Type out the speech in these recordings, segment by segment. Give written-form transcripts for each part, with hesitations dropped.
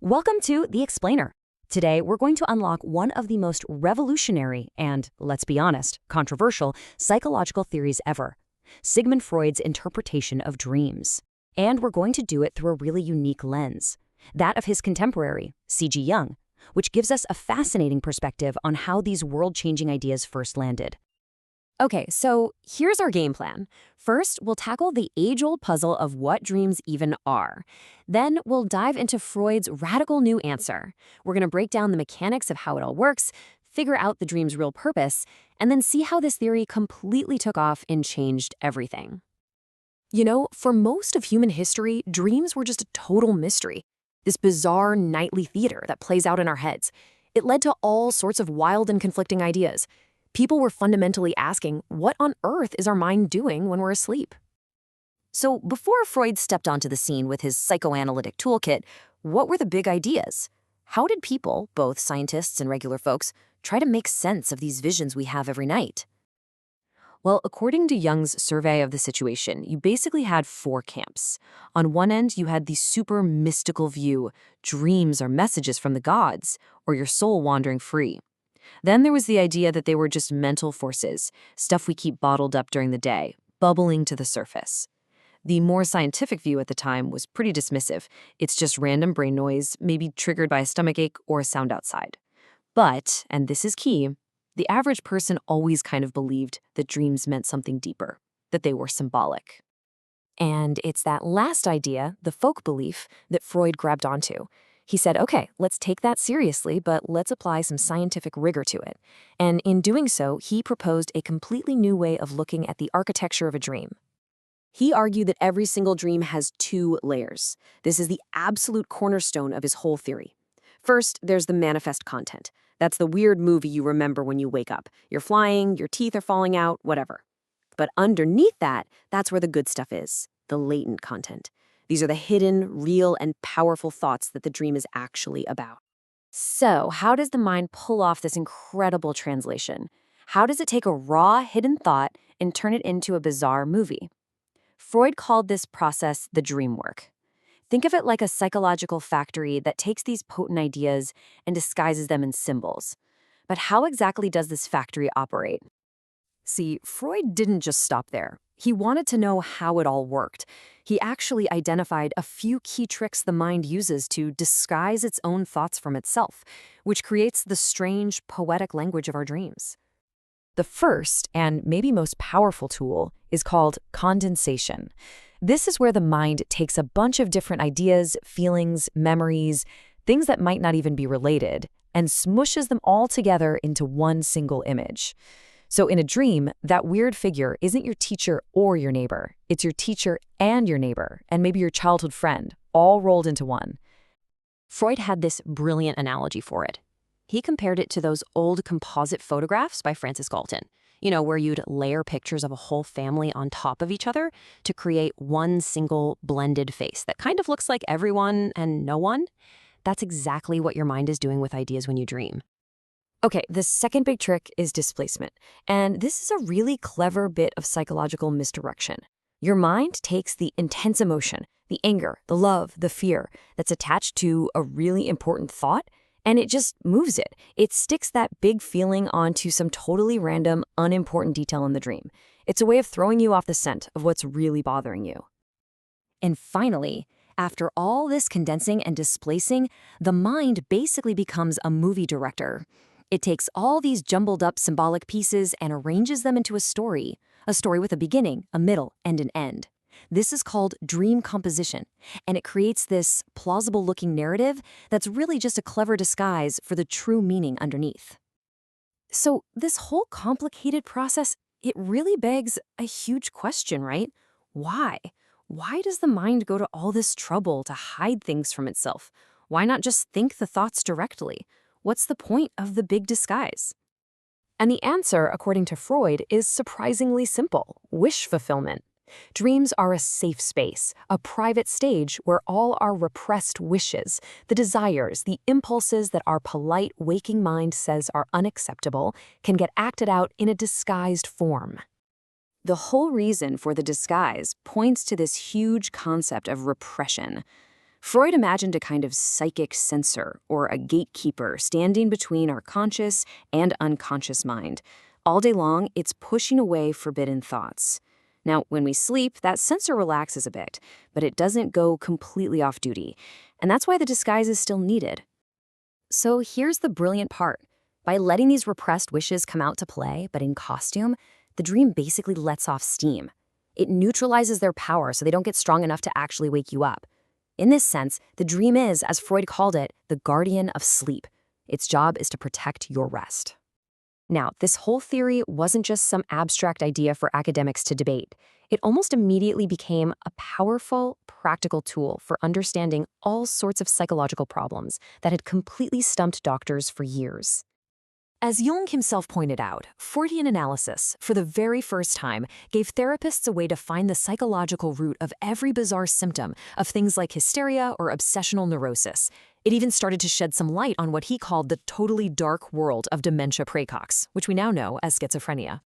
Welcome to The Explainer. Today, we're going to unlock one of the most revolutionary and, let's be honest, controversial psychological theories ever, Sigmund Freud's interpretation of dreams. And we're going to do it through a really unique lens, that of his contemporary, C.G. Jung, which gives us a fascinating perspective on how these world-changing ideas first landed. Okay, so here's our game plan. First, we'll tackle the age-old puzzle of what dreams even are. Then we'll dive into Freud's radical new answer. We're going to break down the mechanics of how it all works, figure out the dream's real purpose, and then see how this theory completely took off and changed everything. You know, for most of human history, dreams were just a total mystery. This bizarre nightly theater that plays out in our heads. It led to all sorts of wild and conflicting ideas. People were fundamentally asking, what on earth is our mind doing when we're asleep? So before Freud stepped onto the scene with his psychoanalytic toolkit, what were the big ideas? How did people, both scientists and regular folks, try to make sense of these visions we have every night? Well, according to Jung's survey of the situation, you basically had four camps. On one end, you had the super mystical view, dreams are messages from the gods, or your soul wandering free. Then there was the idea that they were just mental forces, stuff we keep bottled up during the day, bubbling to the surface. The more scientific view at the time was pretty dismissive. It's just random brain noise, maybe triggered by a stomachache or a sound outside. But, and this is key, the average person always kind of believed that dreams meant something deeper, that they were symbolic. And it's that last idea, the folk belief, that Freud grabbed onto. He said, okay, let's take that seriously, but let's apply some scientific rigor to it. And in doing so, he proposed a completely new way of looking at the architecture of a dream. He argued that every single dream has two layers. This is the absolute cornerstone of his whole theory. First, there's the manifest content. That's the weird movie you remember when you wake up. You're flying, your teeth are falling out, whatever. But underneath that, that's where the good stuff is, the latent content. These are the hidden, real, and powerful thoughts that the dream is actually about. So, how does the mind pull off this incredible translation? How does it take a raw, hidden thought and turn it into a bizarre movie? Freud called this process the dream work. Think of it like a psychological factory that takes these potent ideas and disguises them in symbols. But how exactly does this factory operate? See, Freud didn't just stop there. He wanted to know how it all worked. He actually identified a few key tricks the mind uses to disguise its own thoughts from itself, which creates the strange, poetic language of our dreams. The first, and maybe most powerful tool, is called condensation. This is where the mind takes a bunch of different ideas, feelings, memories, things that might not even be related, and smushes them all together into one single image. So in a dream, that weird figure isn't your teacher or your neighbor. It's your teacher and your neighbor, and maybe your childhood friend, all rolled into one. Freud had this brilliant analogy for it. He compared it to those old composite photographs by Francis Galton, where you'd layer pictures of a whole family on top of each other to create one single blended face that kind of looks like everyone and no one. That's exactly what your mind is doing with ideas when you dream. Okay, the second big trick is displacement, and this is a really clever bit of psychological misdirection. Your mind takes the intense emotion, the anger, the love, the fear that's attached to a really important thought, and it just moves it. It sticks that big feeling onto some totally random, unimportant detail in the dream. It's a way of throwing you off the scent of what's really bothering you. And finally, after all this condensing and displacing, the mind basically becomes a movie director. It takes all these jumbled up symbolic pieces and arranges them into a story with a beginning, a middle, and an end. This is called dream composition, and it creates this plausible-looking narrative that's really just a clever disguise for the true meaning underneath. So this whole complicated process, it really begs a huge question, right? Why? Why does the mind go to all this trouble to hide things from itself? Why not just think the thoughts directly? What's the point of the big disguise? And the answer, according to Freud, is surprisingly simple: wish fulfillment. Dreams are a safe space, a private stage where all our repressed wishes, the desires, the impulses that our polite waking mind says are unacceptable, can get acted out in a disguised form. The whole reason for the disguise points to this huge concept of repression. Freud imagined a kind of psychic censor or a gatekeeper standing between our conscious and unconscious mind. All day long, it's pushing away forbidden thoughts. Now, when we sleep, that sensor relaxes a bit, but it doesn't go completely off duty. And that's why the disguise is still needed. So here's the brilliant part. By letting these repressed wishes come out to play, but in costume, the dream basically lets off steam. It neutralizes their power so they don't get strong enough to actually wake you up. In this sense, the dream is, as Freud called it, the guardian of sleep. Its job is to protect your rest. Now, this whole theory wasn't just some abstract idea for academics to debate. It almost immediately became a powerful, practical tool for understanding all sorts of psychological problems that had completely stumped doctors for years. As Jung himself pointed out, Freudian analysis, for the very first time, gave therapists a way to find the psychological root of every bizarre symptom of things like hysteria or obsessional neurosis. It even started to shed some light on what he called the totally dark world of dementia praecox, which we now know as schizophrenia.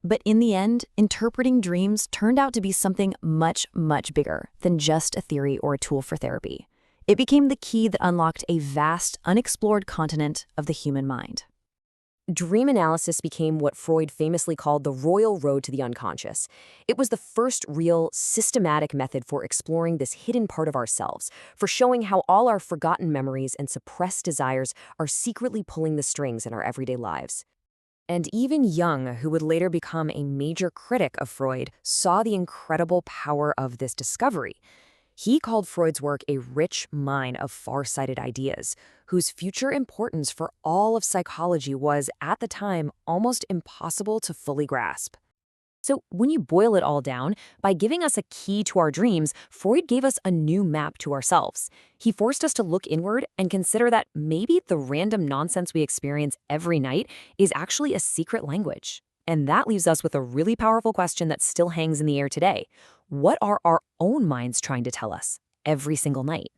But in the end, interpreting dreams turned out to be something much, much bigger than just a theory or a tool for therapy. It became the key that unlocked a vast, unexplored continent of the human mind. Dream analysis became what Freud famously called the royal road to the unconscious. It was the first real, systematic method for exploring this hidden part of ourselves, for showing how all our forgotten memories and suppressed desires are secretly pulling the strings in our everyday lives. And even Jung, who would later become a major critic of Freud, saw the incredible power of this discovery. He called Freud's work a rich mine of far-sighted ideas, whose future importance for all of psychology was, at the time, almost impossible to fully grasp. So when you boil it all down, by giving us a key to our dreams, Freud gave us a new map to ourselves. He forced us to look inward and consider that maybe the random nonsense we experience every night is actually a secret language. And that leaves us with a really powerful question that still hangs in the air today. What are our own minds trying to tell us every single night?